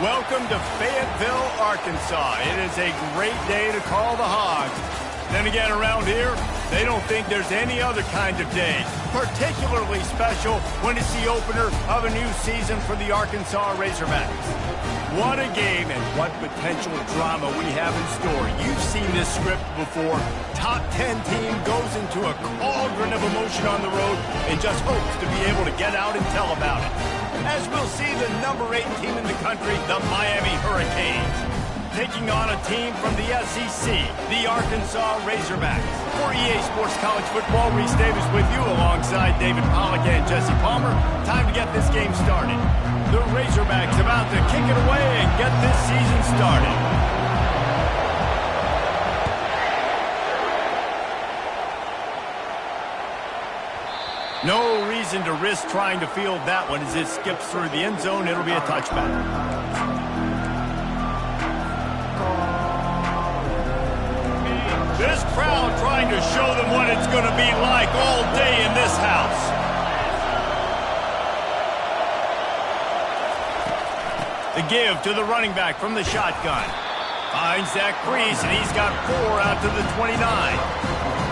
Welcome to Fayetteville, Arkansas. It is a great day to call the Hogs. Then again, around here, they don't think there's any other kind of day particularly special when it's the opener of a new season for the Arkansas Razorbacks. What a game and what potential drama we have in store. You've seen this script before. Top 10 team goes into a cauldron of emotion on the road and just hopes to be able to get out and tell about it. As we'll see the number 8 team in the country, the Miami Hurricanes, taking on a team from the SEC, the Arkansas Razorbacks. For EA Sports College Football, Reese Davis with you alongside David Pollack and Jesse Palmer. Time to get this game started. The Razorbacks about to kick it away and get this season started. No reason to risk trying to field that one as it skips through the end zone. It'll be a touchback. This crowd trying to show them what it's going to be like all day in this house. The give to the running back from the shotgun. Finds that crease, and he's got 4 out to the 29.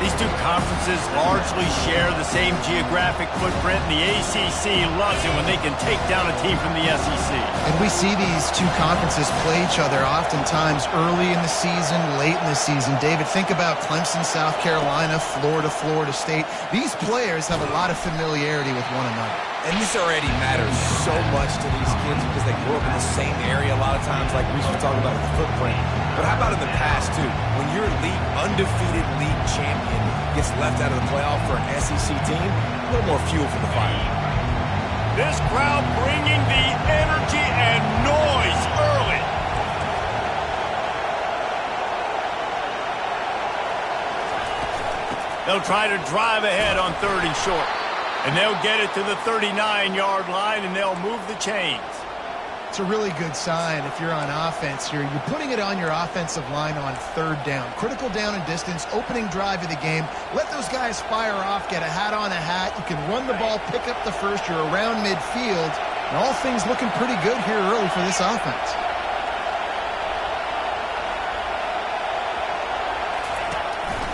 These two conferences largely share the same geographic footprint, and the ACC loves it when they can take down a team from the SEC. And we see these two conferences play each other oftentimes early in the season, late in the season. David, think about Clemson, South Carolina, Florida, Florida State. These players have a lot of familiarity with one another. And this already matters so much to these kids because they grew up in the same area a lot of times, like Reese was talking about with the footprint. But how about in the past, too? When your undefeated league champion gets left out of the playoff for an SEC team, a little more fuel for the fire. This crowd bringing the energy and noise early. They'll try to drive ahead on 3rd and short. And they'll get it to the 39-yard line, and they'll move the chains. It's a really good sign if you're on offense here. You're putting it on your offensive line on 3rd down. Critical down and distance, opening drive of the game. Let those guys fire off, get a hat on a hat. You can run the ball, pick up the first. You're around midfield. And all things looking pretty good here early for this offense.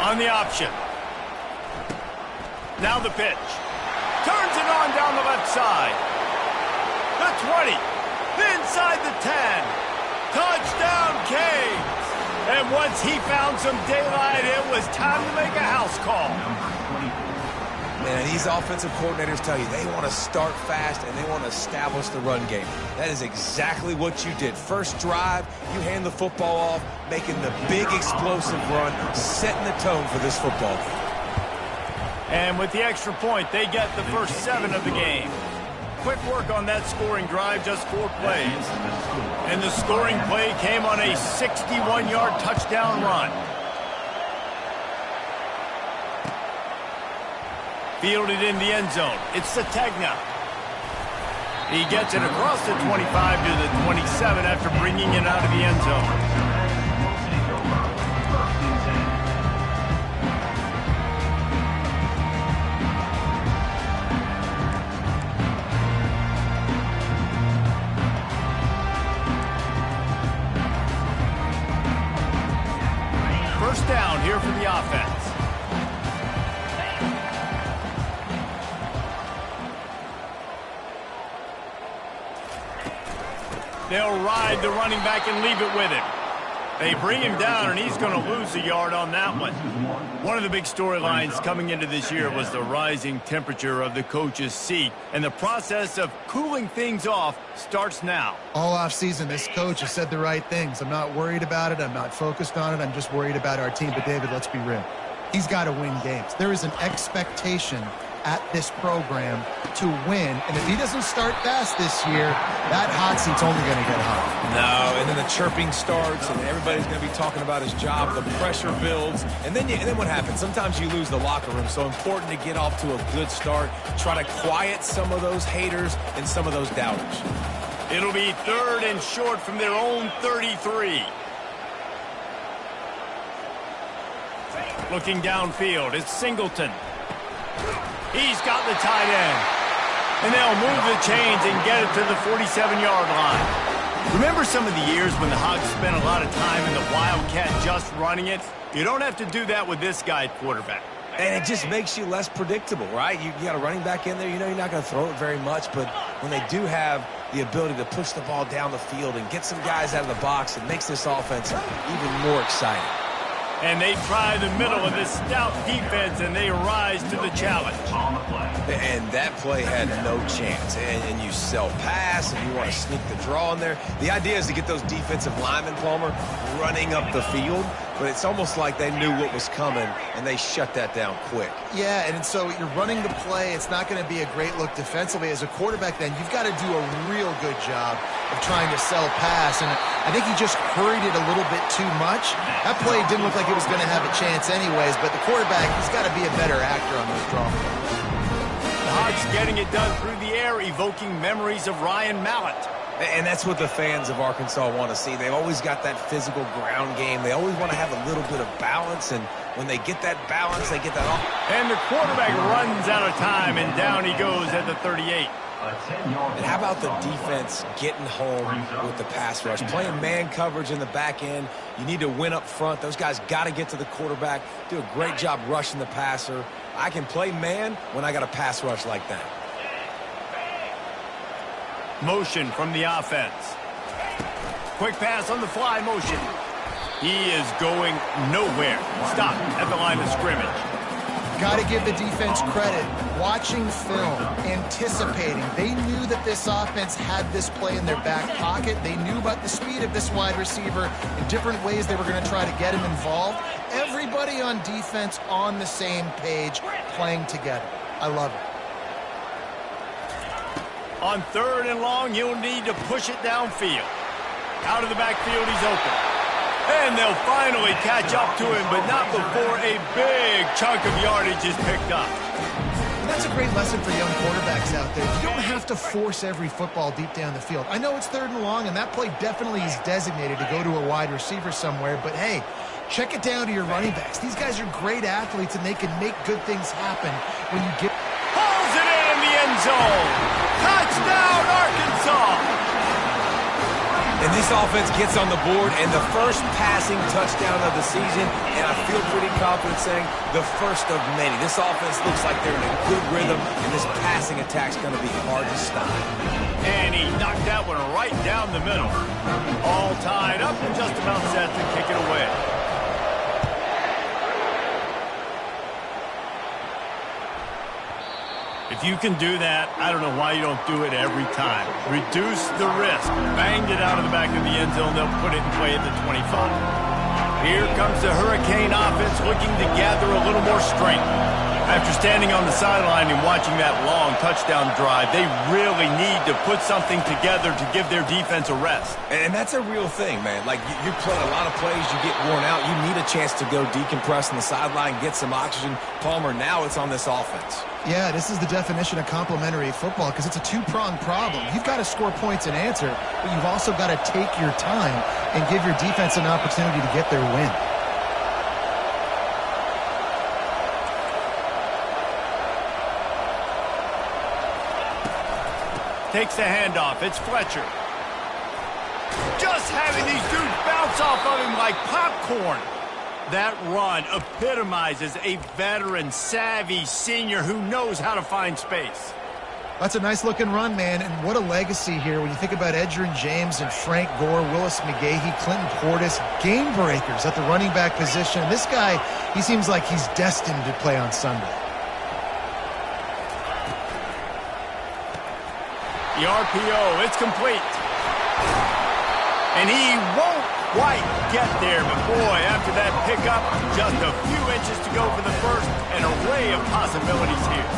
On the option. Now the pitch. Turns it on down the left side. The 20. Inside the 10. Touchdown, Canes. And once he found some daylight, it was time to make a house call. Man, these offensive coordinators tell you they want to start fast and they want to establish the run game. That is exactly what you did. First drive, you hand the football off, making the big explosive run, setting the tone for this football game. And with the extra point, they get the first 7 of the game. Quick work on that scoring drive, just 4 plays. And the scoring play came on a 61-yard touchdown run. Fielded in the end zone. It's Sategna. He gets it across the 25 to the 27 after bringing it out of the end zone. First down here for the offense. They'll ride the running back and leave it with him. They bring him down, and he's going to lose a yard on that one. One of the big storylines coming into this year was the rising temperature of the coach's seat, and the process of cooling things off starts now. All offseason, this coach has said the right things. I'm not worried about it. I'm not focused on it. I'm just worried about our team. But, David, let's be real. He's got to win games. There is an expectation at this program to win. And if he doesn't start fast this year, that hot seat's only going to get hot. No, and then the chirping starts, and everybody's going to be talking about his job. The pressure builds, and then what happens? Sometimes you lose the locker room. So important to get off to a good start. Try to quiet some of those haters and some of those doubters. It'll be 3rd and short from their own 33. Looking downfield, it's Singleton. He's got the tight end. And they'll move the chains and get it to the 47-yard line. Remember some of the years when the Hogs spent a lot of time in the Wildcat just running it? You don't have to do that with this guy at quarterback. And it just makes you less predictable, right? You got a running back in there. You know you're not going to throw it very much, but when they do have the ability to push the ball down the field and get some guys out of the box, it makes this offense even more exciting. And they try the middle of this stout defense, and they rise to the challenge. And that play had no chance. And you sell pass, and you want to sneak the draw in there. The idea is to get those defensive linemen, Palmer, running up the field. But it's almost like they knew what was coming, and they shut that down quick. Yeah, and so you're running the play. It's not going to be a great look defensively. As a quarterback, then, you've got to do a real good job of trying to sell pass. And I think he just hurried it a little bit too much. That play didn't look like it was going to have a chance anyways, but the quarterback, he's got to be a better actor on those draw plays. The Hogs getting it done through the air, evoking memories of Ryan Mallett. And that's what the fans of Arkansas want to see. They've always got that physical ground game. They always want to have a little bit of balance, and when they get that balance, they get that off. And the quarterback runs out of time, and down he goes at the 38. And how about the defense getting home with the pass rush? Playing man coverage in the back end. You need to win up front. Those guys got to get to the quarterback, do a great job rushing the passer. I can play man when I got a pass rush like that. Motion from the offense. Quick pass on the fly motion. He is going nowhere. Stop at the line of scrimmage. Got to give the defense credit. Watching film, anticipating. They knew that this offense had this play in their back pocket. They knew about the speed of this wide receiver in different ways they were going to try to get him involved. Everybody on defense on the same page, playing together. I love it. On 3rd and long, he'll need to push it downfield. Out of the backfield, he's open. And they'll finally catch up to him, but not before a big chunk of yardage is picked up. That's a great lesson for young quarterbacks out there. You don't have to force every football deep down the field. I know it's 3rd and long, and that play definitely is designated to go to a wide receiver somewhere, but hey, check it down to your running backs. These guys are great athletes, and they can make good things happen when you get... Pulls it in the end zone. Touchdown, Arkansas! And this offense gets on the board, and the first passing touchdown of the season, and I feel pretty confident saying the first of many. This offense looks like they're in a good rhythm, and this passing attack's going to be hard to stop. And he knocked that one right down the middle. All tied up and just about set to kick it away. If you can do that, I don't know why you don't do it every time. Reduce the risk. Banged it out of the back of the end zone. They'll put it in play at the 25. Here comes the Hurricane offense looking to gather a little more strength. After standing on the sideline and watching that long touchdown drive, they really need to put something together to give their defense a rest. And that's a real thing, man. Like, you play a lot of plays, you get worn out. You need a chance to go decompress on the sideline, get some oxygen. Palmer, now it's on this offense. Yeah, this is the definition of complementary football because it's a two-pronged problem. You've got to score points and answer, but you've also got to take your time and give your defense an opportunity to get their win. Takes the handoff. It's Fletcher. Just having these dudes bounce off of him like popcorn. That run epitomizes a veteran, savvy senior who knows how to find space. That's a nice-looking run, man, and what a legacy here when you think about Edgerrin James and Frank Gore, Willis McGahee, Clinton Portis, game breakers at the running back position. This guy, he seems like he's destined to play on Sunday. The RPO, it's complete. And he won't quite get there, but boy, after that pickup, just a few inches to go for the first, an array of possibilities here.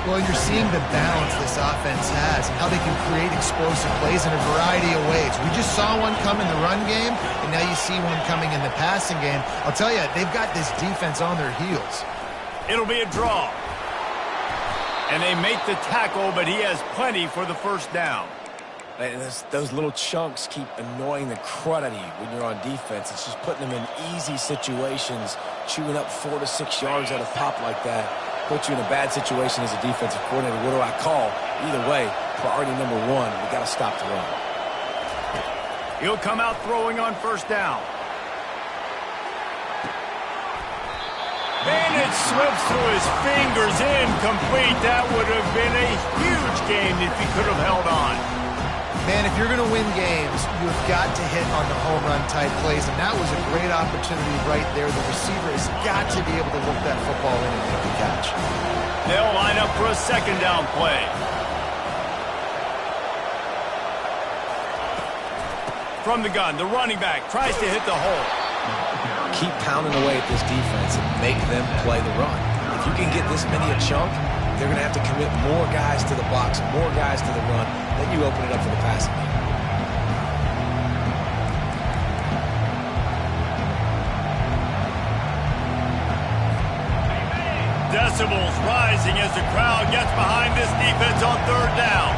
Well, you're seeing the balance this offense has and how they can create explosive plays in a variety of ways. We just saw one come in the run game, and now you see one coming in the passing game. I'll tell you, they've got this defense on their heels. It'll be a draw. And they make the tackle, but he has plenty for the first down. And those little chunks keep annoying the crud out of you when you're on defense. It's just putting them in easy situations, chewing up 4 to 6 yards at a pop like that. Put you in a bad situation as a defensive coordinator. What do I call? Either way, priority number one, we got to stop the run. He'll come out throwing on first down. And it slips through his fingers, incomplete. That would have been a huge game if he could have held on. Man, if you're going to win games, you have got to hit on the home run type plays, and that was a great opportunity right there. The receiver has got to be able to look that football in and make the catch. They'll line up for a second down play. From the gun, the running back tries to hit the hole. Keep pounding away at this defense and make them play the run. If you can get this many a chunk, they're going to have to commit more guys to the box, more guys to the run. Then you open it up for the passing game. Decibels rising as the crowd gets behind this defense on third down.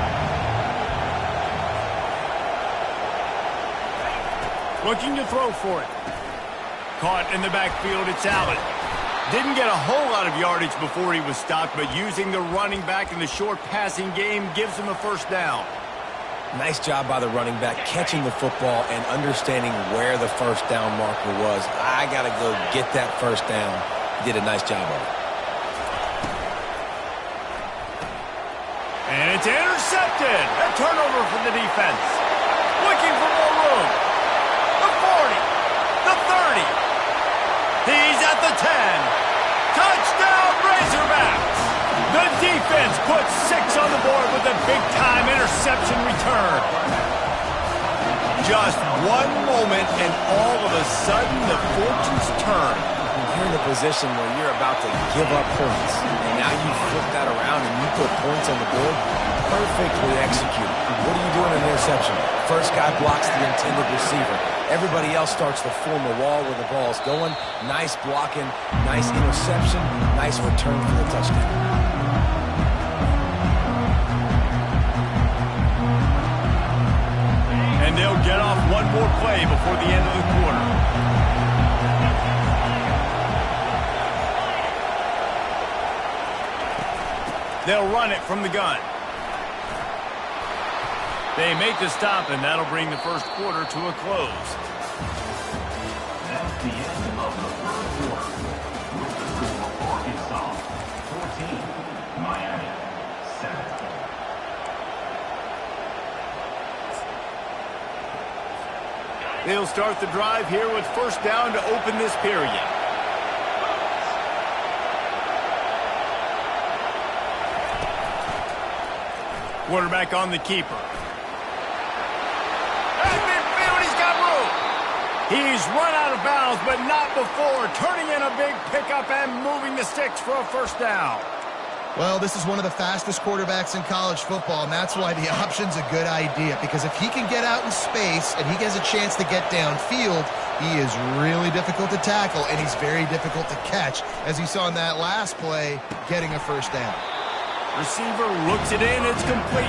Looking to throw for it. Caught in the backfield, it's Allen. Didn't get a whole lot of yardage before he was stopped, but using the running back in the short passing game gives him a first down. Nice job by the running back catching the football and understanding where the first down marker was. I got to go get that first down. He did a nice job of it. And it's intercepted. A turnover for the defense. Looking for more room. The 40. The 30. He's at the 10. Touchdown, Razorbacks. The defense puts 6 on the board with a big-time interception return. Just one moment, and all of a sudden, the fortunes turn. You're in a position where you're about to give up points, and now you flip that around and you put points on the board. Perfectly executed. What are you doing in an interception? First guy blocks the intended receiver. Everybody else starts to form a wall where the ball's going. Nice blocking, nice interception, nice return for the touchdown. And they'll get off one more play before the end of the quarter. They'll run it from the gun. They make the stop, and that'll bring the first quarter to a close. That's the end of the first quarter. With the score, Arkansas 14, Miami 7. They'll start the drive here with first down to open this period. Quarterback on the keeper. At midfield, he's got room. He's run out of bounds, but not before turning in a big pickup and moving the sticks for a first down. Well, this is one of the fastest quarterbacks in college football, and that's why the option's a good idea, because if he can get out in space and he gets a chance to get downfield, he is really difficult to tackle, and he's very difficult to catch, as you saw in that last play, getting a first down. Receiver looks it in, it's complete.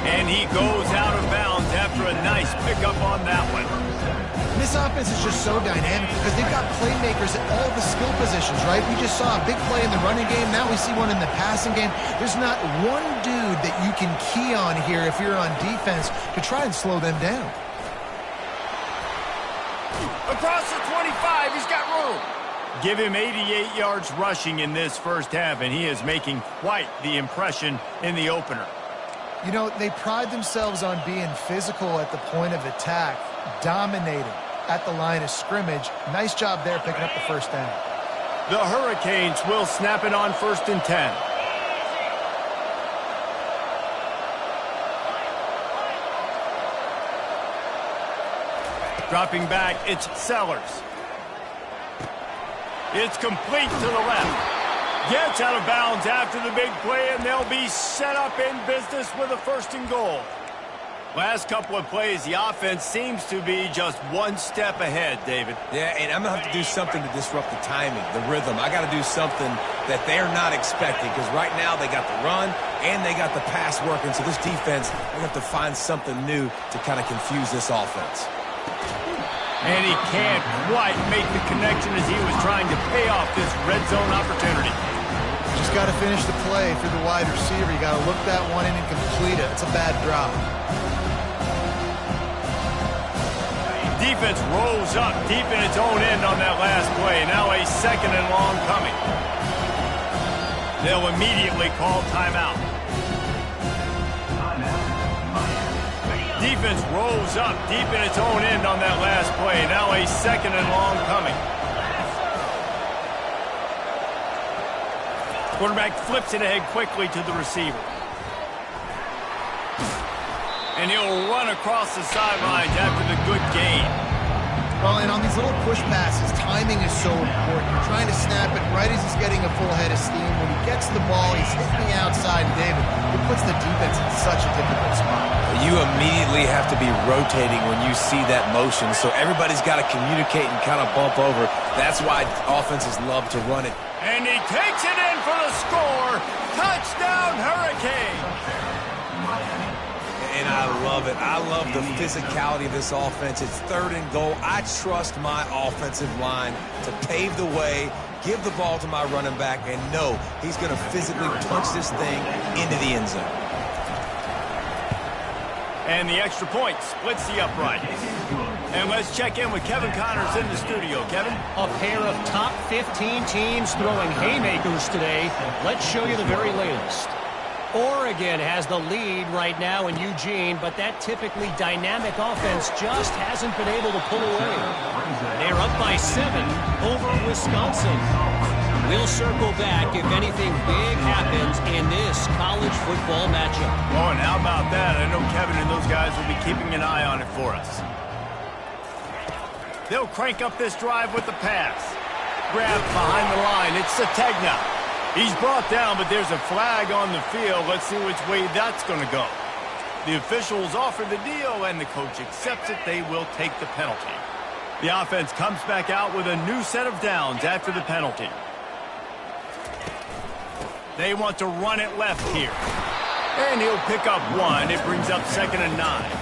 And he goes out of bounds after a nice pickup on that one. And this offense is just so dynamic because they've got playmakers at all the skill positions, right? We just saw a big play in the running game. Now we see one in the passing game. There's not one dude that you can key on here if you're on defense to try and slow them down. Across the 25, he's got room. Give him 88 yards rushing in this first half, and he is making quite the impression in the opener. You know, they pride themselves on being physical at the point of attack, dominating at the line of scrimmage. Nice job there picking up the first down. The Hurricanes will snap it on 1st and 10. Dropping back, it's Sellers. It's complete to the left. Gets out of bounds after the big play, and they'll be set up in business with a 1st and goal. Last couple of plays, the offense seems to be just one step ahead, David. Yeah, and I'm going to have to do something to disrupt the timing, the rhythm. I got to do something that they're not expecting, because right now they got the run and they got the pass working. So this defense, they're going to have to find something new to kind of confuse this offense. And he can't quite make the connection as he was trying to pay off this red zone opportunity. Just got to finish the play through the wide receiver. You got to look that one in and complete it. It's a bad drop. Defense rolls up deep in its own end on that last play. Now a 2nd and long coming. They'll immediately call timeout. Defense rolls up deep in its own end on that last play. Now a 2nd and long coming. Quarterback flips it ahead quickly to the receiver. And he'll run across the sidelines after the good gain. Well, and on these little push passes, timing is so important. You're trying to snap it right as he's getting a full head of steam. When he gets the ball, he's hitting the outside, and David, it puts the defense in such a difficult spot. You immediately have to be rotating when you see that motion, so everybody's got to communicate and kind of bump over. That's why offenses love to run it. And he takes it in for the score. Touchdown, Hurricane. And I love it. I love the physicality of this offense. It's 3rd and goal. I trust my offensive line to pave the way, give the ball to my running back, and know he's going to physically punch this thing into the end zone. And the extra point splits the upright. And let's check in with Kevin Connors in the studio. Kevin? A pair of top 15 teams throwing haymakers today. Let's show you the very latest. Oregon has the lead right now in Eugene, but that typically dynamic offense just hasn't been able to pull away. They're up by 7 over Wisconsin. We'll circle back if anything big happens in this college football matchup. Oh, and how about that? I know Kevin and those guys will be keeping an eye on it for us. They'll crank up this drive with the pass. Grabbed behind the line. It's Sategna. He's brought down, but there's a flag on the field. Let's see which way that's going to go. The officials offer the deal, and the coach accepts it. They will take the penalty. The offense comes back out with a new set of downs after the penalty. They want to run it left here. And he'll pick up 1. It brings up 2nd and 9.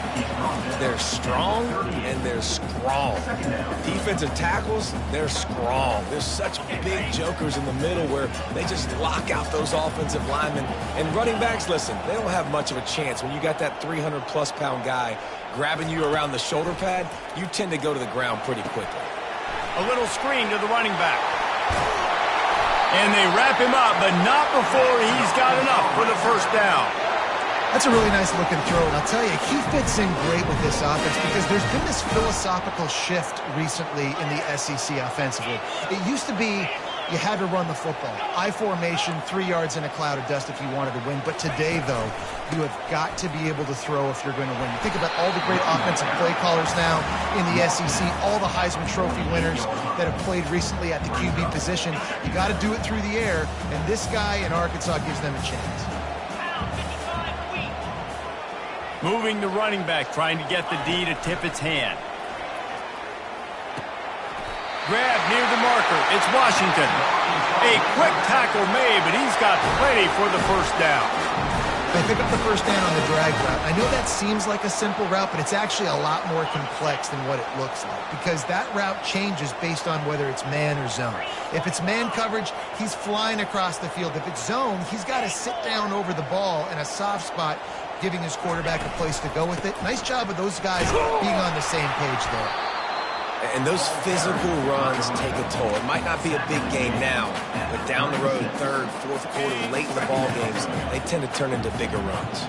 They're strong and they're strong. Defensive tackles, they're strong. There's such big jokers in the middle where they just lock out those offensive linemen. And running backs, listen, they don't have much of a chance. When you got that 300-plus pound guy grabbing you around the shoulder pad, you tend to go to the ground pretty quickly. A little screen to the running back. And they wrap him up, but not before he's got enough for the 1st down. That's a really nice looking throw, and I'll tell you, he fits in great with this offense because there's been this philosophical shift recently in the SEC offensively. It used to be you had to run the football. I formation, 3 yards in a cloud of dust if you wanted to win. But today, though, you have got to be able to throw if you're going to win. You think about all the great offensive play callers now in the SEC, all the Heisman Trophy winners that have played recently at the QB position. You got to do it through the air, and this guy in Arkansas gives them a chance. Moving the running back, trying to get the D to tip its hand. Grab near the marker. It's Washington. A quick tackle made, but he's got plenty for the 1st down. They pick up the 1st down on the drag route. I know that seems like a simple route, but it's actually a lot more complex than what it looks like because that route changes based on whether it's man or zone. If it's man coverage, he's flying across the field. If it's zone, he's got to sit down over the ball in a soft spot, giving his quarterback a place to go with it. Nice job of those guys being on the same page there. And those physical runs take a toll. It might not be a big game now, but down the road, 3rd, 4th quarter, late in the ball games, they tend to turn into bigger runs.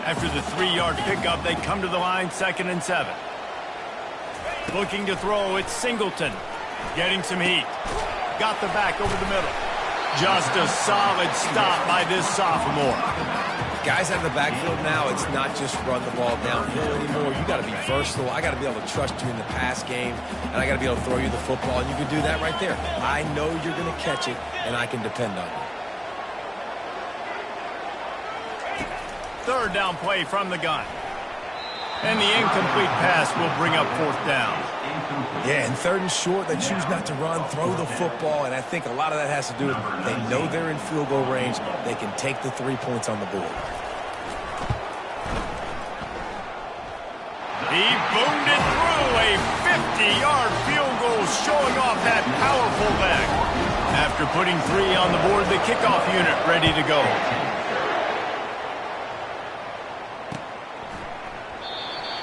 After the 3-yard pickup, they come to the line, 2nd and 7. Looking to throw, it's Singleton. Getting some heat. Got the back over the middle. Just a solid stop by this sophomore. Guys out of the backfield now, it's not just run the ball downhill anymore. You got to be versatile. I got to be able to trust you in the pass game, and I got to be able to throw you the football, and you can do that right there. I know you're going to catch it, and I can depend on you. 3rd down play from the gun. And the incomplete pass will bring up 4th down. Yeah, and 3rd and short, they choose not to run, throw the football, and I think a lot of that has to do with they know they're in field goal range. They can take the 3 points on the board. He boomed it through a 50-yard field goal, showing off that powerful leg. After putting 3 on the board, the kickoff unit ready to go.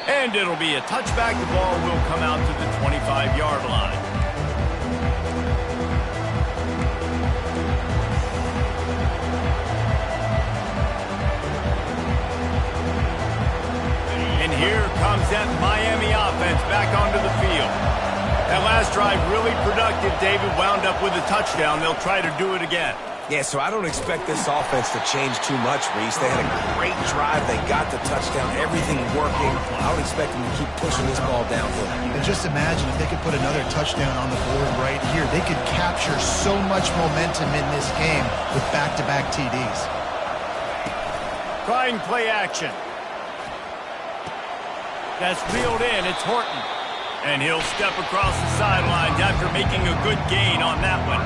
And it'll be a touchback. The ball will come out to the 25-yard line. And here comes that Miami offense back onto the field. That last drive really productive. David wound up with a touchdown. They'll try to do it again. Yeah, so I don't expect this offense to change too much, Reese. They had a great drive. They got the touchdown. Everything working. I would expect them to keep pushing this ball downhill. And just imagine if they could put another touchdown on the board right here. They could capture so much momentum in this game with back-to-back TDs. Trying play action. That's reeled in. It's Horton. And he'll step across the sidelines after making a good gain on that one.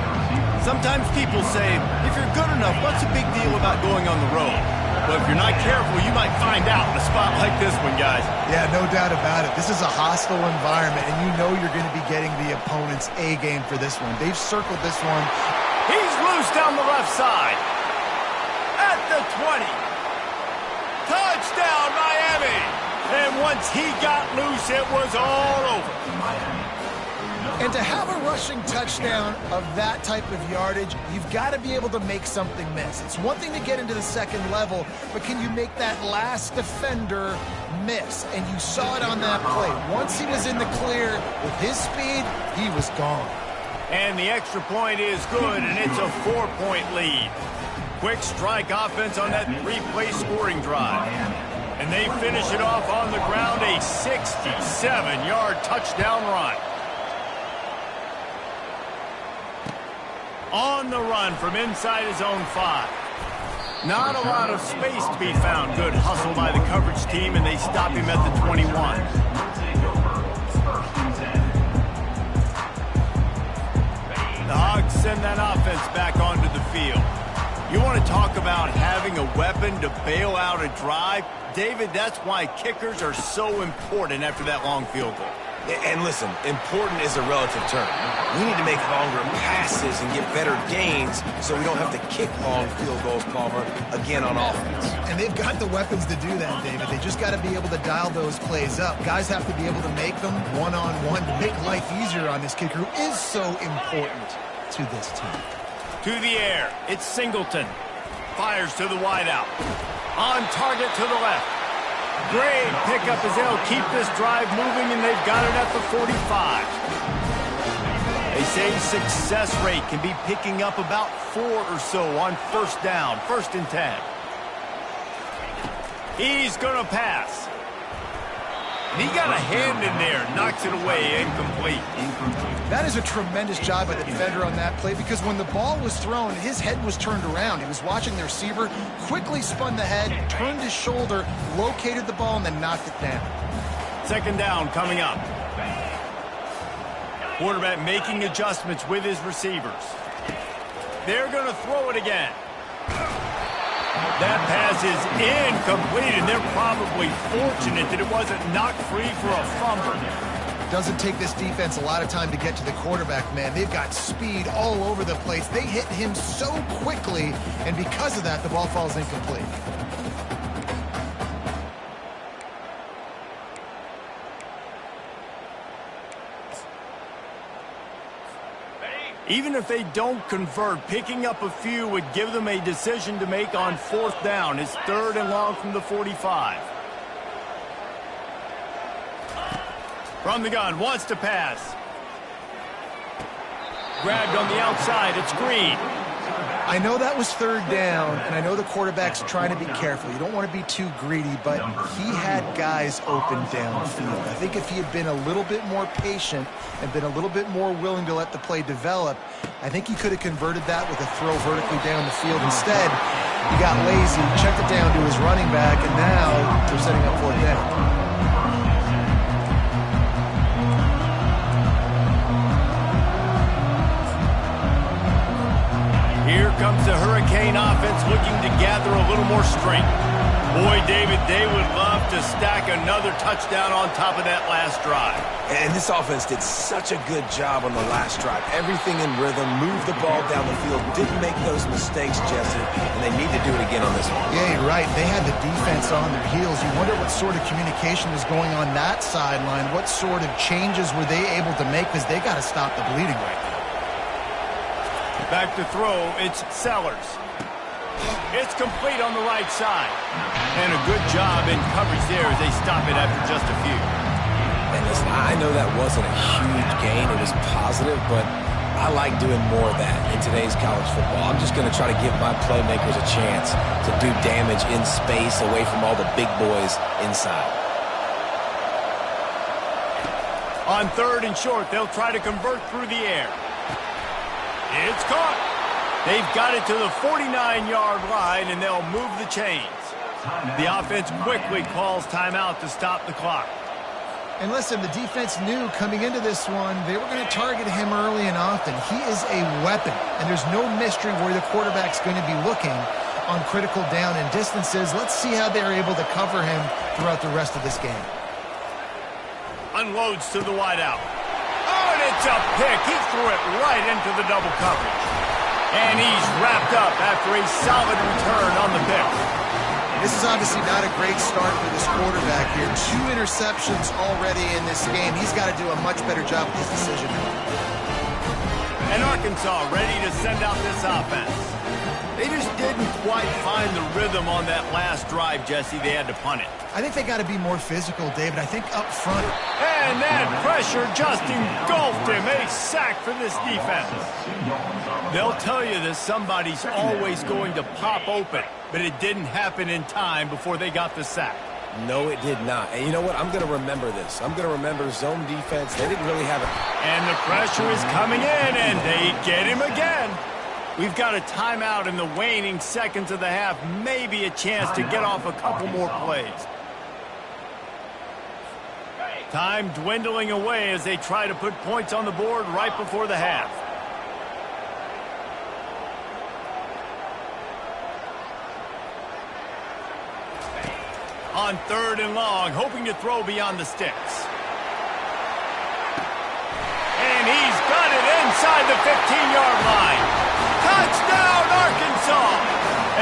Sometimes people say, if you're good enough, what's the big deal about going on the road? But if you're not careful, you might find out in a spot like this one, guys. Yeah, no doubt about it. This is a hostile environment, and you know you're going to be getting the opponent's A game for this one. They've circled this one. He's loose down the left side. At the 20. Touchdown, Miami! And once he got loose, it was all over. And to have a rushing touchdown of that type of yardage, you've got to be able to make something miss. It's one thing to get into the second level, but can you make that last defender miss? And you saw it on that play. Once he was in the clear with his speed, he was gone. And the extra point is good, and it's a 4-point lead. Quick strike offense on that 3-play scoring drive. And they finish it off on the ground, a 67-yard touchdown run. On the run from inside his own 5. Not a lot of space to be found. Good hustle by the coverage team, and they stop him at the 21. The Hogs send that offense back onto the field. You want to talk about having a weapon to bail out a drive? David, that's why kickers are so important after that long field goal. And listen, important is a relative term. We need to make longer passes and get better gains so we don't have to kick long field goals, Palmer, again on offense. And they've got the weapons to do that, David. They just got to be able to dial those plays up. Guys have to be able to make them one-on-one to make life easier on this kicker who is so important to this team. To the air, it's Singleton. Fires to the wideout. On target to the left. Great pickup as they'll keep this drive moving, and they've got it at the 45. They say success rate can be picking up about 4 or so on first down, 1st and 10. He's going to pass. And he got a hand in there, knocks it away, incomplete. That is a tremendous job by the defender on that play because when the ball was thrown, his head was turned around. He was watching the receiver, quickly spun the head, turned his shoulder, located the ball, and then knocked it down. 2nd down coming up. Quarterback making adjustments with his receivers. They're going to throw it again. That pass is incomplete, and they're probably fortunate that it wasn't knocked free for a fumble. Doesn't take this defense a lot of time to get to the quarterback, man. They've got speed all over the place. They hit him so quickly, and because of that, the ball falls incomplete. Even if they don't convert, picking up a few would give them a decision to make on 4th down. It's 3rd and long from the 45. From the gun, wants to pass. Grabbed on the outside, it's Green. I know that was 3rd down, and I know the quarterback's trying to be careful. You don't want to be too greedy, but he had guys open downfield. I think if he had been a little bit more patient and been a little bit more willing to let the play develop, I think he could have converted that with a throw vertically down the field. Instead, he got lazy, checked it down to his running back, and now they're setting up 4th down. Here comes the Hurricane Wayne offense looking to gather a little more strength. Boy, David, they would love to stack another touchdown on top of that last drive. And this offense did such a good job on the last drive. Everything in rhythm, moved the ball down the field, didn't make those mistakes, Jesse, and they need to do it again on this one. Yeah, you're right. They had the defense on their heels. You wonder what sort of communication was going on that sideline. What sort of changes were they able to make, because they got to stop the bleeding right now. Back to throw, it's Sellers. It's complete on the right side. And a good job in coverage there as they stop it after just a few. And listen, I know that wasn't a huge gain. It was positive, but I like doing more of that in today's college football. I'm just going to try to give my playmakers a chance to do damage in space away from all the big boys inside. On 3rd and short, they'll try to convert through the air. It's caught. They've got it to the 49-yard line, and they'll move the chains. The offense quickly calls timeout to stop the clock. And listen, the defense knew coming into this one, they were going to target him early and often. He is a weapon, and there's no mystery where the quarterback's going to be looking on critical down and distances. Let's see how they're able to cover him throughout the rest of this game. Unloads to the wideout. Oh, and it's a pick. He threw it right into the double coverage. And he's wrapped up after a solid return on the pick. This is obviously not a great start for this quarterback here. 2 interceptions already in this game. He's got to do a much better job with his decision. And Arkansas ready to send out this offense. They just didn't quite find the rhythm on that last drive, Jesse. They had to punt it. I think they got to be more physical, David. I think up front. And that pressure just engulfed him. A sack for this defense. They'll tell you that somebody's always going to pop open, but it didn't happen in time before they got the sack. No, it did not. And you know what? I'm going to remember this. I'm going to remember zone defense. They didn't really have it. And the pressure is coming in, and they get him again. We've got a timeout in the waning seconds of the half. Maybe a chance to get off a couple more plays. Time dwindling away as they try to put points on the board right before the half. On 3rd and long, hoping to throw beyond the sticks. And he's got it inside the 15-yard line. Touchdown, Arkansas!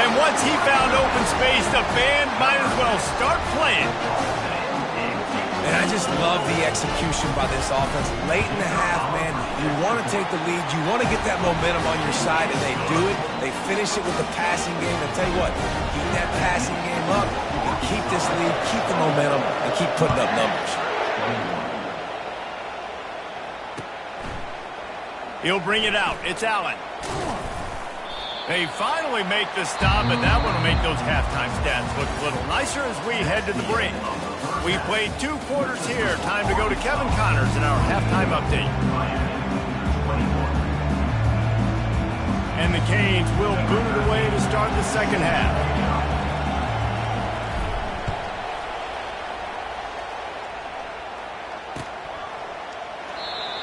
And once he found open space, the band might as well start playing. And I just love the execution by this offense. Late in the half, man, you want to take the lead. You want to get that momentum on your side, and they do it. They finish it with the passing game. And tell you what, keep that passing game up. You can keep this lead, keep the momentum, and keep putting up numbers. He'll bring it out. It's Allen. They finally make the stop, and that one will make those halftime stats look a little nicer as we head to the break. We played 2 quarters here. Time to go to Kevin Connors in our halftime update. And the Canes will boot it away to start the second half.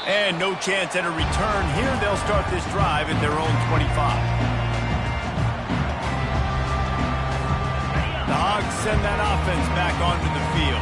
And no chance at a return here. They'll start this drive at their own 25. The Hogs send that offense back onto the field.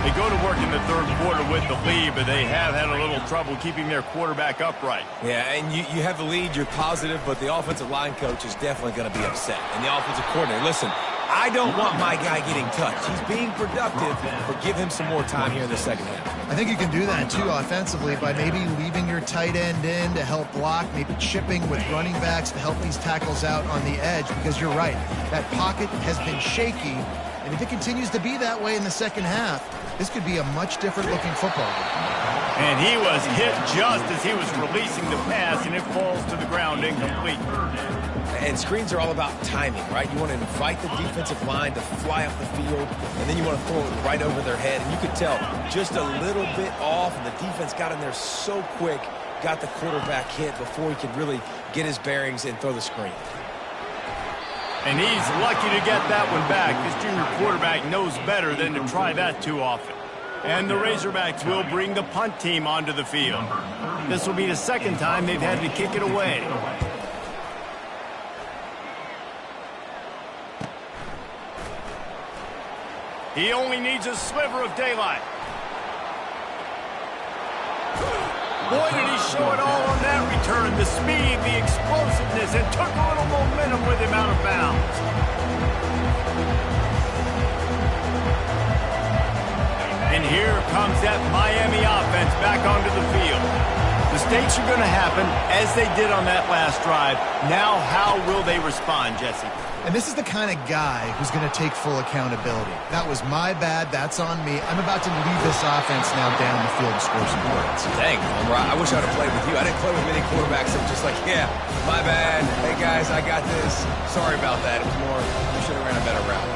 They go to work in the 3rd quarter with the lead, but they have had a little trouble keeping their quarterback upright. Yeah, and you have the lead, you're positive, but the offensive line coach is definitely going to be upset. And the offensive coordinator, listen, I don't want my guy getting touched. He's being productive, but give him some more time here in the second half. I think you can do that, too, offensively, by maybe leaving your tight end in to help block, maybe chipping with running backs to help these tackles out on the edge, because you're right. That pocket has been shaky, and if it continues to be that way in the second half, this could be a much different-looking football game. And he was hit just as he was releasing the pass, and it falls to the ground incomplete. And screens are all about timing, right? You want to invite the defensive line to fly up the field, and then you want to throw it right over their head. And you could tell just a little bit off, and the defense got in there so quick, got the quarterback hit before he could really get his bearings and throw the screen. And he's lucky to get that one back. This junior quarterback knows better than to try that too often. And the Razorbacks will bring the punt team onto the field. This will be the second time they've had to kick it away. He only needs a sliver of daylight. Boy, did he show it all on that return. The speed, the explosiveness, and took a little momentum with him out of bounds. And here comes that Miami offense back onto the field. Mistakes are going to happen, as they did on that last drive. Now, how will they respond, Jesse? And this is the kind of guy who's going to take full accountability. That was my bad. That's on me. I'm about to lead this offense now down the field and score some points. Dang, I wish I'd have played with you. I didn't play with many quarterbacks that were just like, yeah, my bad. Hey, guys, I got this. Sorry about that. It was more, you should have ran a better route.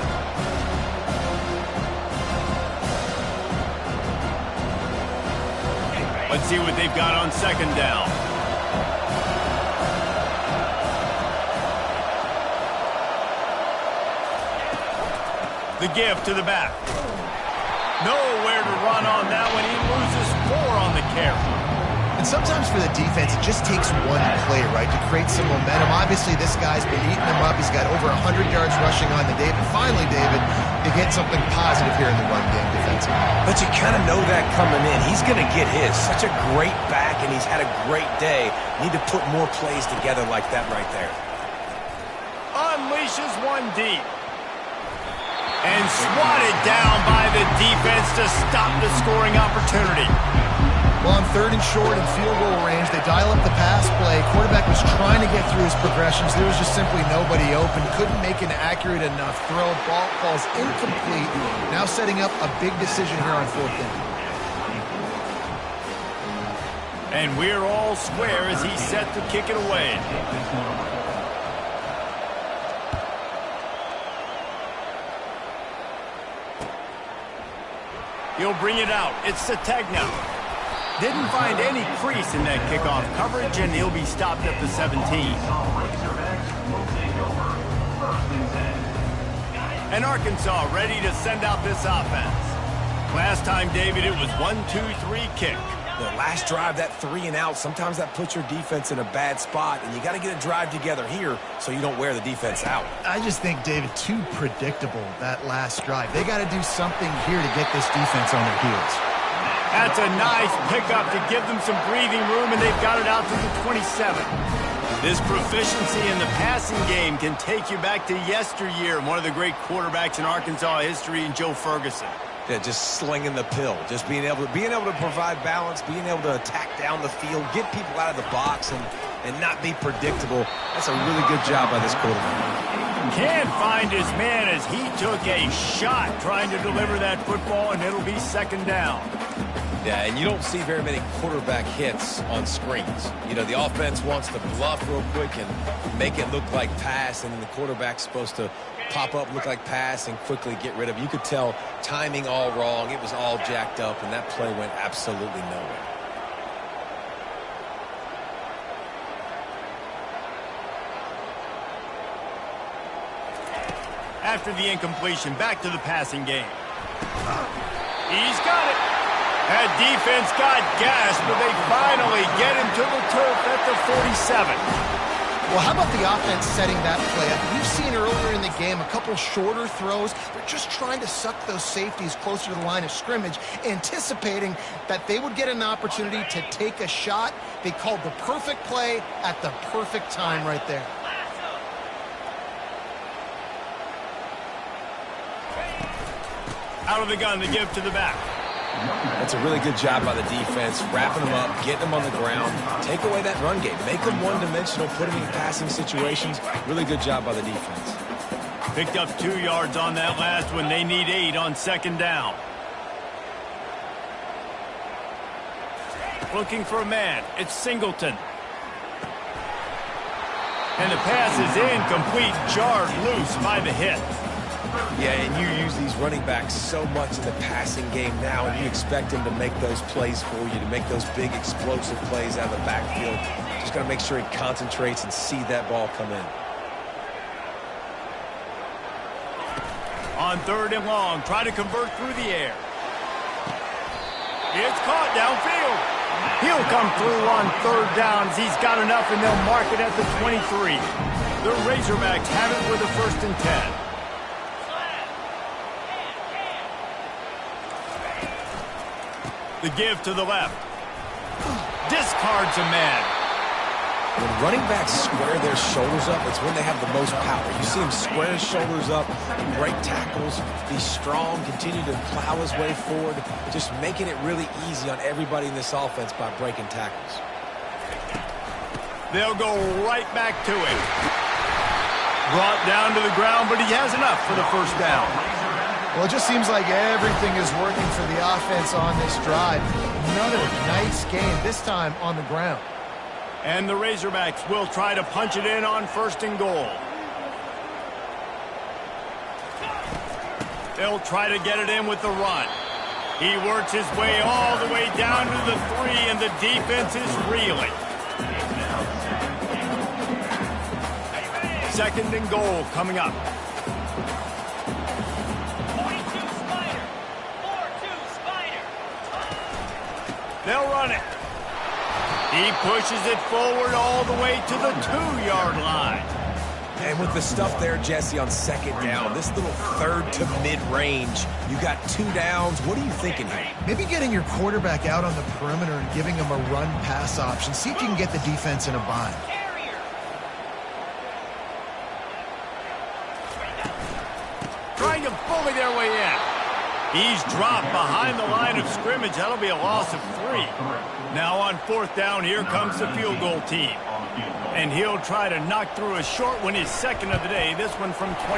Let's see what they've got on second down. The give to the back. Nowhere to run on that one. He loses 4 on the carry. And sometimes for the defense, it just takes one play, right, to create some momentum. Obviously, this guy's been eating him up. He's got over 100 yards rushing on the day. But finally, David, you get something positive here in the run game defensively. But you kind of know that coming in. He's going to get his. Such a great back, and he's had a great day. Need to put more plays together like that right there. Unleashes one deep. And swatted down by the defense to stop the scoring opportunity. Well, on 3rd and short and field goal range, they dial up the pass play. Quarterback was trying to get through his progressions. There was just simply nobody open. Couldn't make an accurate enough throw. Ball falls incomplete. Now setting up a big decision here on 4th down. And we're all square as he's set to kick it away. He'll bring it out. It's Sategna. Didn't find any crease in that kickoff coverage, and he'll be stopped at the 17. And Arkansas ready to send out this offense. Last time, David, it was 1-2-3 kick. The last drive, that 3 and out, sometimes that puts your defense in a bad spot, and you got to get a drive together here so you don't wear the defense out. I just think, David, too predictable, that last drive. They got to do something here to get this defense on their heels. That's a nice pickup to give them some breathing room, and they've got it out to the 27. This proficiency in the passing game can take you back to yesteryear, one of the great quarterbacks in Arkansas history, in Joe Ferguson. Yeah, just slinging the pill, just being able to provide balance, being able to attack down the field, get people out of the box, and not be predictable. That's a really good job by this quarterback. Can't find his man as he took a shot trying to deliver that football, and it'll be 2nd down. Yeah, and you don't see very many quarterback hits on screens. You know, the offense wants to bluff real quick and make it look like pass, and then the quarterback's supposed to pop up, look like pass, and quickly get rid of it. You could tell timing all wrong. It was all jacked up, and that play went absolutely nowhere. After the incompletion, back to the passing game. He's got it. That defense got gashed, but they finally get him to the turf at the 47. Well, how about the offense setting that play up? We've seen earlier in the game a couple shorter throws. They're just trying to suck those safeties closer to the line of scrimmage, anticipating that they would get an opportunity to take a shot. They called the perfect play at the perfect time right there. Out of the gun to give to the back. That's a really good job by the defense, wrapping them up, getting them on the ground, take away that run game, make them one-dimensional, put them in passing situations. Really good job by the defense. Picked up 2 yards on that last one. They need 8 on 2nd down. Looking for a man. It's Singleton. And the pass is incomplete, jarred loose by the hit. Yeah, and you use these running backs so much in the passing game now, and you expect them to make those plays for you, to make those big explosive plays out of the backfield. Just got to make sure he concentrates and see that ball come in. On 3rd and long, try to convert through the air. It's caught downfield. He'll come through on 3rd down as he's got enough, and they'll mark it at the 23. The Razorbacks have it with a 1st and 10. The give to the left. Discards a man. When running backs square their shoulders up, it's when they have the most power. You see him square his shoulders up, break tackles, be strong, continue to plow his way forward, just making it really easy on everybody in this offense by breaking tackles. They'll go right back to him. Brought down to the ground, but he has enough for the first down. Well, it just seems like everything is working for the offense on this drive. Another nice game, this time on the ground. And the Razorbacks will try to punch it in on 1st and goal. They'll try to get it in with the run. He works his way all the way down to the 3, and the defense is reeling. 2nd and goal coming up. 42 Spider. 4-2 Spider. They'll run it. He pushes it forward all the way to the 2-yard line. And with the stuff there, Jesse, on 2nd down, this little 3rd to mid-range, you got 2 downs. What are you thinking here? Maybe getting your quarterback out on the perimeter and giving him a run-pass option. See if you can get the defense in a bind. Trying to bully their way in. He's dropped behind the line of scrimmage. That'll be a loss of 3. Now on 4th down, here comes the field goal team. And he'll try to knock through a short one, his 2nd of the day. This one from 23.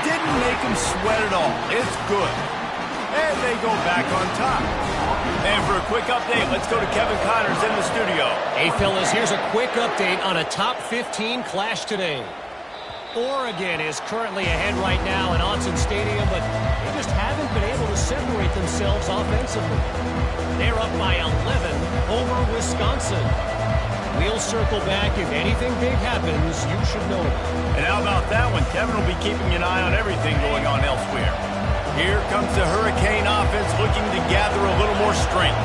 Didn't make him sweat at all. It's good. And they go back on top. And for a quick update, let's go to Kevin Connors in the studio. Hey, fellas, here's a quick update on a top 15 clash today. Oregon is currently ahead right now in Autzen Stadium, but they just haven't been able to separate themselves offensively. They're up by 11 over Wisconsin. We'll circle back. If anything big happens, you should know it. And how about that one? Kevin will be keeping an eye on everything going on elsewhere. Here comes the Hurricane offense looking to gather a little more strength.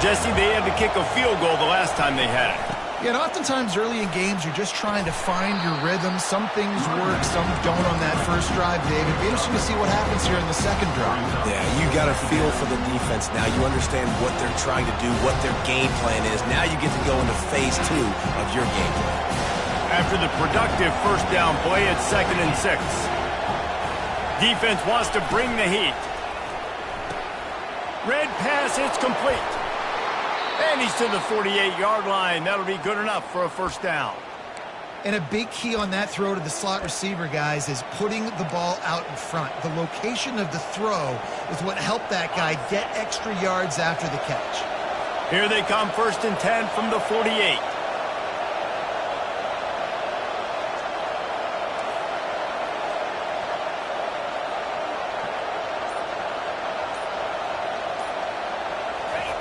Jesse, they had to kick a field goal the last time they had it. Yeah, and oftentimes early in games, you're just trying to find your rhythm. Some things work, some don't on that first drive, David. It'll be interesting to see what happens here in the 2nd drive. Yeah, you got a feel for the defense now. You understand what they're trying to do, what their game plan is. Now you get to go into phase 2 of your game plan. After the productive 1st down play, it's 2nd and 6. Defense wants to bring the heat. Red pass, it's complete. And he's to the 48-yard line. That'll be good enough for a 1st down. And a big key on that throw to the slot receiver, guys, is putting the ball out in front. The location of the throw is what helped that guy get extra yards after the catch. Here they come, 1st and 10 from the 48.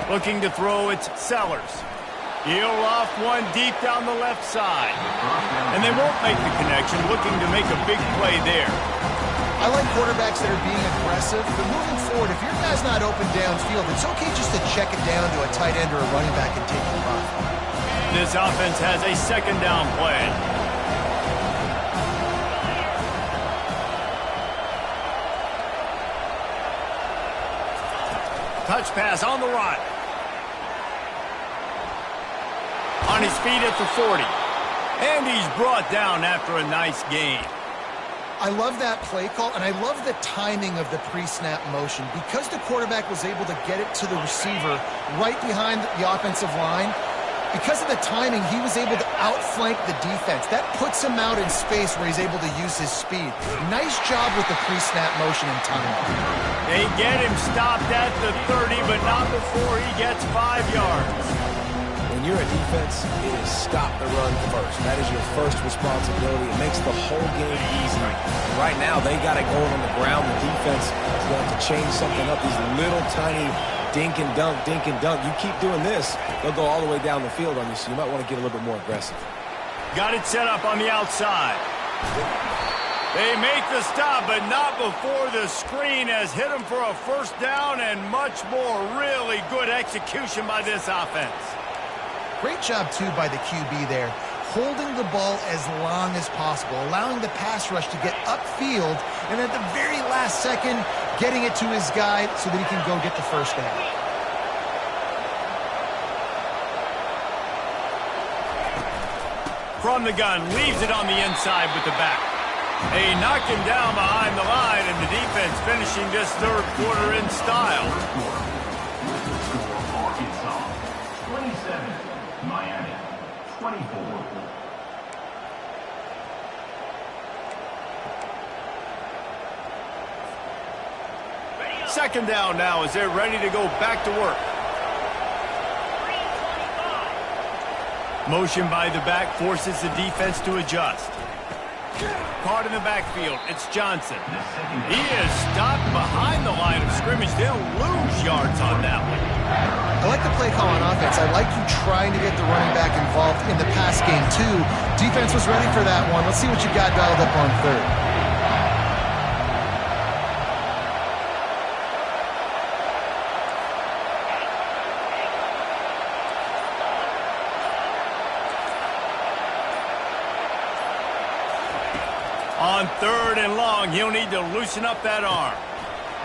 Looking to throw, it's Sellers. He'll off one deep down the left side. And they won't make the connection, looking to make a big play there. I like quarterbacks that are being aggressive, but moving forward, if your guy's not open downfield, it's okay just to check it down to a tight end or a running back and take the run. This offense has a 2nd down play. Touch pass on the run. On his feet at the 40. And he's brought down after a nice gain. I love that play call, and I love the timing of the pre-snap motion. Because the quarterback was able to get it to the receiver right behind the offensive line, because of the timing, he was able to outflank the defense. That puts him out in space where he's able to use his speed. Nice job with the pre-snap motion and timing. They get him stopped at the 30, but not before he gets 5 yards. When you're a defense, it is stop the run first. That is your first responsibility. It makes the whole game easy. And right now, they got it going on the ground. The defense is going to have to change something up. These little tiny dink and dunk, dink and dunk. You keep doing this, they'll go all the way down the field on you, so you might want to get a little bit more aggressive. Got it set up on the outside. They make the stop, but not before the screen has hit them for a 1st down and much more. Really good execution by this offense. Great job, too, by the QB there. Holding the ball as long as possible, allowing the pass rush to get upfield, and at the very last second, getting it to his guy so that he can go get the 1st down. From the gun, leaves it on the inside with the back. They knock him down behind the line, and the defense finishing this third quarter in style. Arkansas 27, Miami 24. Second down now as they're ready to go back to work. Motion by the back forces the defense to adjust. Caught in the backfield, it's Johnson. He is stopped behind the line of scrimmage. They'll lose yards on that one. I like the play call on offense. I like you trying to get the running back involved in the pass game, too. Defense was ready for that one. Let's see what you got dialed up on third. On third and long, he'll need to loosen up that arm.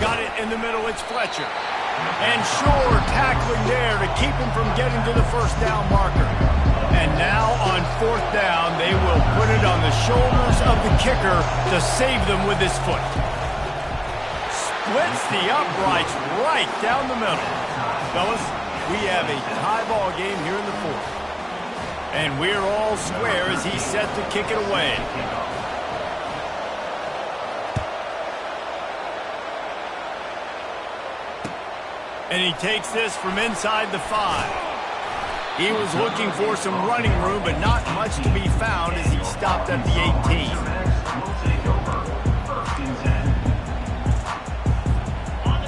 Got it in the middle, it's Fletcher. And sure, tackling there to keep him from getting to the first down marker. And now on fourth down, they will put it on the shoulders of the kicker to save them with his foot. Splits the uprights right down the middle. Fellas, we have a tie ball game here in the fourth. And we're all square as he's set to kick it away. And he takes this from inside the 5. He was looking for some running room, but not much to be found as he stopped at the 18.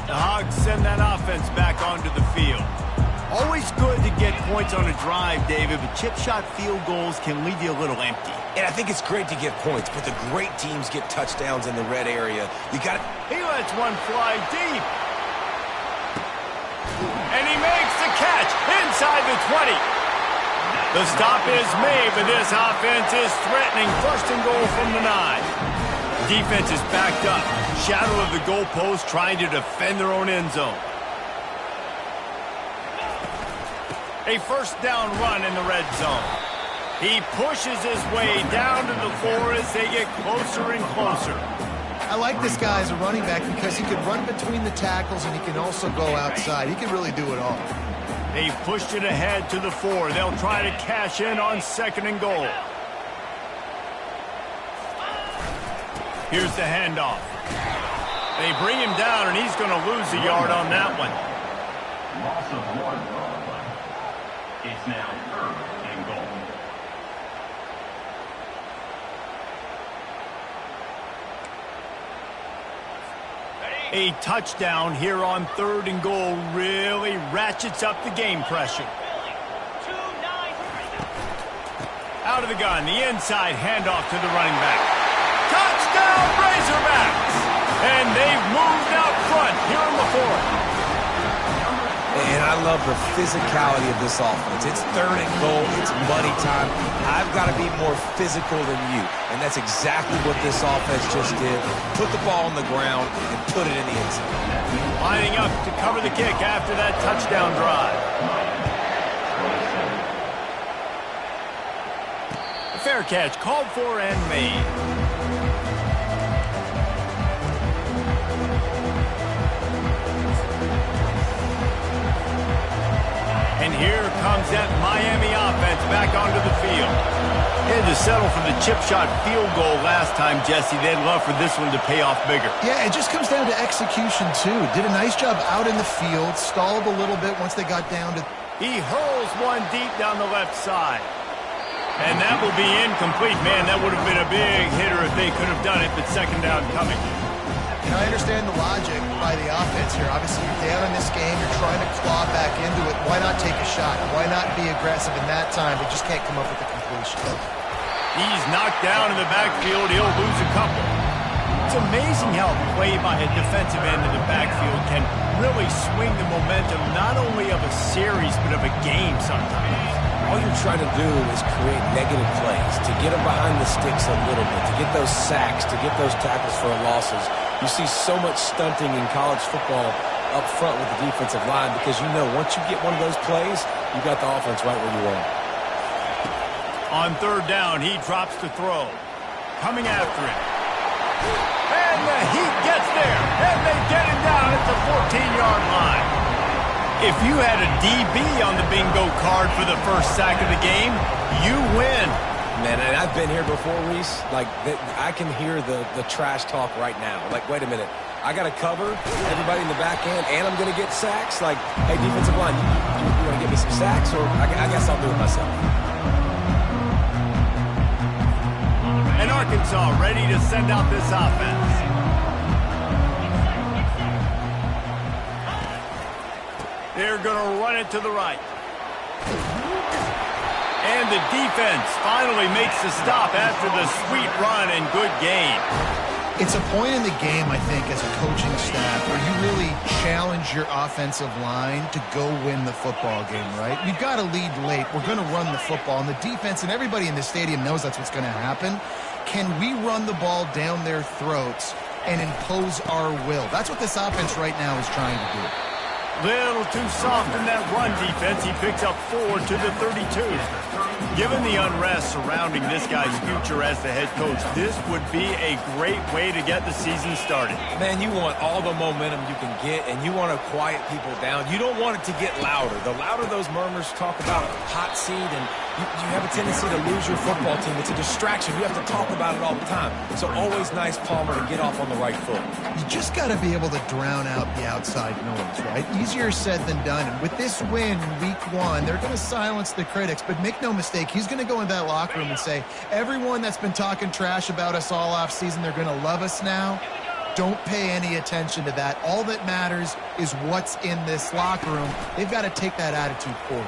The Hogs send that offense back onto the field. Always good to get points on a drive, David, but chip shot field goals can leave you a little empty. And I think it's great to get points, but the great teams get touchdowns in the red area. You got to... He lets one fly deep. And he makes the catch inside the 20. The stop is made, but this offense is threatening first and goal from the 9. Defense is backed up. Shadow of the goalpost trying to defend their own end zone. A first down run in the red zone. He pushes his way down to the 4 as they get closer and closer. I like this guy as a running back because he can run between the tackles and he can also go outside. He can really do it all. They pushed it ahead to the 4. They'll try to cash in on second and goal. Here's the handoff. They bring him down, and he's going to lose a yard on that one. Loss of 1 yard. It's now third and goal. A touchdown here on third and goal really ratchets up the game pressure. Out of the gun, the inside handoff to the running back. Touchdown, Razorbacks! And they've moved out front here in the 4th. And I love the physicality of this offense. It's third and goal. It's money time. I've got to be more physical than you. And that's exactly what this offense just did. Put the ball on the ground and put it in the end zone. Lining up to cover the kick after that touchdown drive. A fair catch called for and made. And here comes that Miami offense back onto the field. They had to settle for the chip shot field goal last time, Jesse. They'd love for this one to pay off bigger. Yeah, it just comes down to execution, too. Did a nice job out in the field, stalled a little bit once they got down to... He hurls one deep down the left side. And that will be incomplete. Man, that would have been a big hitter if they could have done it, but second down coming. And I understand the logic by the offense here. Obviously, you're down in this game. You're trying to claw back into it. Why not take a shot? Why not be aggressive in that time, but just can't come up with the completion? He's knocked down in the backfield. He'll lose a couple. It's amazing how play by a defensive end in the backfield can really swing the momentum not only of a series, but of a game sometimes. All you're trying to do is create negative plays, to get them behind the sticks a little bit, to get those sacks, to get those tackles for losses. You see so much stunting in college football up front with the defensive line because you know once you get one of those plays, you got the offense right where you want. On third down, he drops to throw. Coming after him. And the Heat gets there. And they get him down at the 14-yard line. If you had a DB on the bingo card for the first sack of the game, you win. Man, and I've been here before, Reese. Like, I can hear the trash talk right now. Like, wait a minute. I got to cover everybody in the back end, and I'm going to get sacks. Like, hey, defensive line, you want to give me some sacks? Or I guess I'll do it myself. And Arkansas ready to send out this offense. They're going to run it to the right. And the defense finally makes the stop after the sweet run and good gain. It's a point in the game, I think, as a coaching staff, where you really challenge your offensive line to go win the football game, right? We've got to lead late. We're going to run the football. And the defense and everybody in the stadium knows that's what's going to happen. Can we run the ball down their throats and impose our will? That's what this offense right now is trying to do. Little too soft in that run defense. He picks up 4 to the 32. Given the unrest surrounding this guy's future as the head coach, this would be a great way to get the season started. Man, you want all the momentum you can get, and you want to quiet people down. You don't want it to get louder. The louder those murmurs talk about hot seat, and you have a tendency to lose your football team. It's a distraction. You have to talk about it all the time. So always nice, Palmer, to get off on the right foot. You just got to be able to drown out the outside noise, right? Easier said than done. And with this win, week 1, they're going to silence the critics. But make no mistake, he's going to go in that locker room and say, everyone that's been talking trash about us all offseason, they're going to love us now. Don't pay any attention to that. All that matters is what's in this locker room. They've got to take that attitude forward.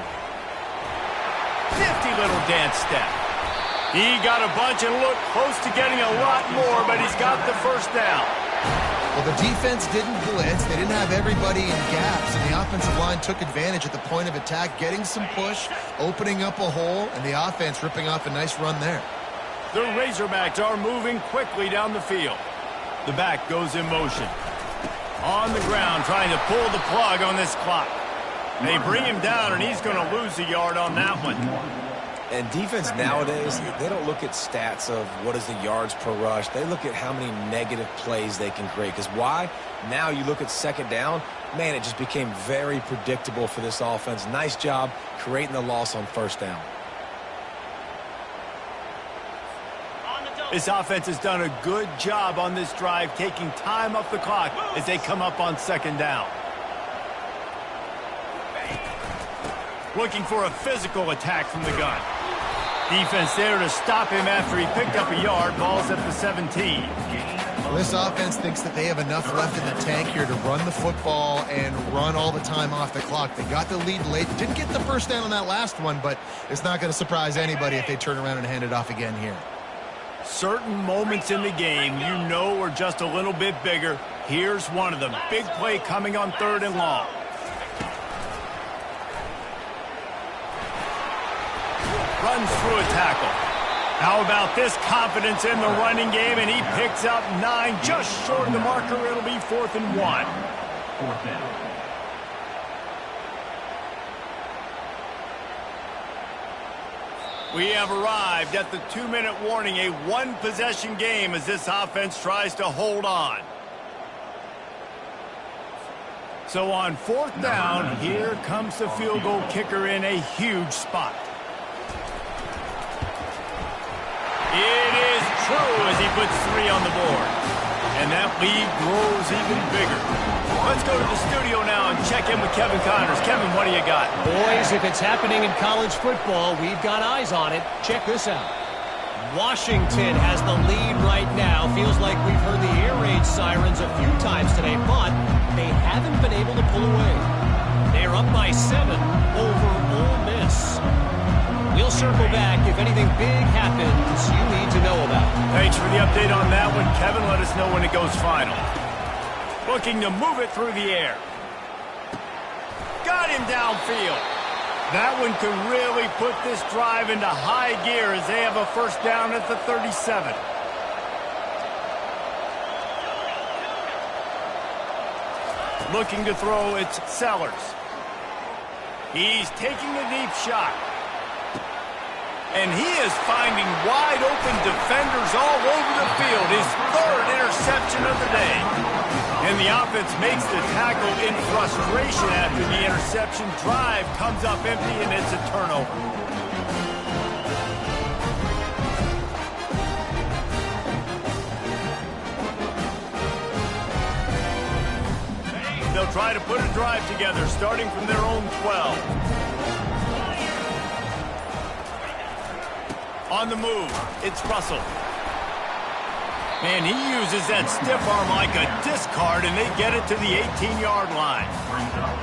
Nifty little dance step. He got a bunch and looked close to getting a lot more, but he's got the first down. Well, the defense didn't blitz. They didn't have everybody in gaps, and the offensive line took advantage at the point of attack, getting some push, opening up a hole, and the offense ripping off a nice run there. The Razorbacks are moving quickly down the field. The back goes in motion. On the ground, trying to pull the plug on this clock. They bring him down, and he's going to lose a yard on that one. And defense nowadays, they don't look at stats of what is the yards per rush. They look at how many negative plays they can create. Because why? Now you look at second down, man, it just became very predictable for this offense. Nice job creating the loss on first down. This offense has done a good job on this drive, taking time off the clock as they come up on second down. Looking for a physical attack from the gun. Defense there to stop him after he picked up a yard. Ball's at the 17. Well, this offense thinks that they have enough left in the tank here to run the football and run all the time off the clock. They got the lead late. Didn't get the first down on that last one, but it's not going to surprise anybody if they turn around and hand it off again here. Certain moments in the game you know are just a little bit bigger. Here's one of them. Big play coming on third and long. Runs through a tackle. How about this confidence in the running game, and he picks up 9, just short of the marker. It'll be 4th and 1. 4th down. We have arrived at the 2-minute warning, a one-possession game as this offense tries to hold on. So on 4th down, here comes the field goal kicker in a huge spot. It is true as he puts 3 on the board. And that lead grows even bigger. Let's go to the studio now and check in with Kevin Connors. Kevin, what do you got? Boys, if it's happening in college football, we've got eyes on it. Check this out. Washington has the lead right now. Feels like we've heard the air raid sirens a few times today, but they haven't been able to pull away. They're up by 7 over Ole Miss. We'll circle back if anything big happens you need to know about. Thanks for the update on that one, Kevin. Let us know when it goes final. Looking to move it through the air. Got him downfield. That one could really put this drive into high gear as they have a first down at the 37. Looking to throw, it's Sellers. He's taking the deep shot. And he is finding wide open defenders all over the field. His third interception of the day. And the offense makes the tackle in frustration after the interception. Drive comes up empty, and it's a turnover. They'll try to put a drive together, starting from their own 12. On the move, it's Russell. Man, he uses that stiff arm like a discard, and they get it to the 18-yard line.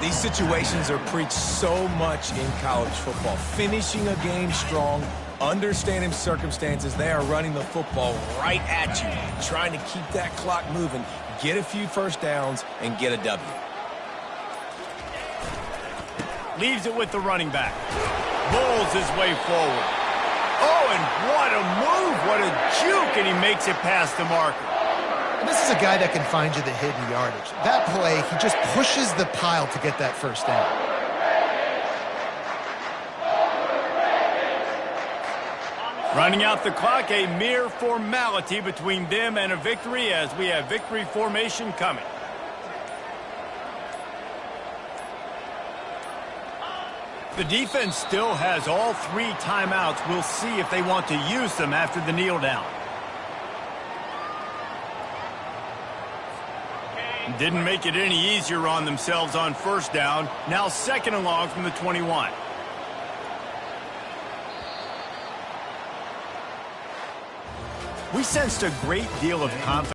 These situations are preached so much in college football. Finishing a game strong, understanding circumstances. They are running the football right at you, trying to keep that clock moving, get a few first downs, and get a W. Leaves it with the running back. Bulls his way forward. Oh, and what a move, what a juke, and he makes it past the marker. And this is a guy that can find you the hidden yardage. That play, he just pushes the pile to get that first down. Running out the clock, a mere formality between them and a victory as we have victory formation coming. The defense still has all 3 timeouts. We'll see if they want to use them after the kneel down. Didn't make it any easier on themselves on first down. Now 2nd and long from the 21. We sensed a great deal of confidence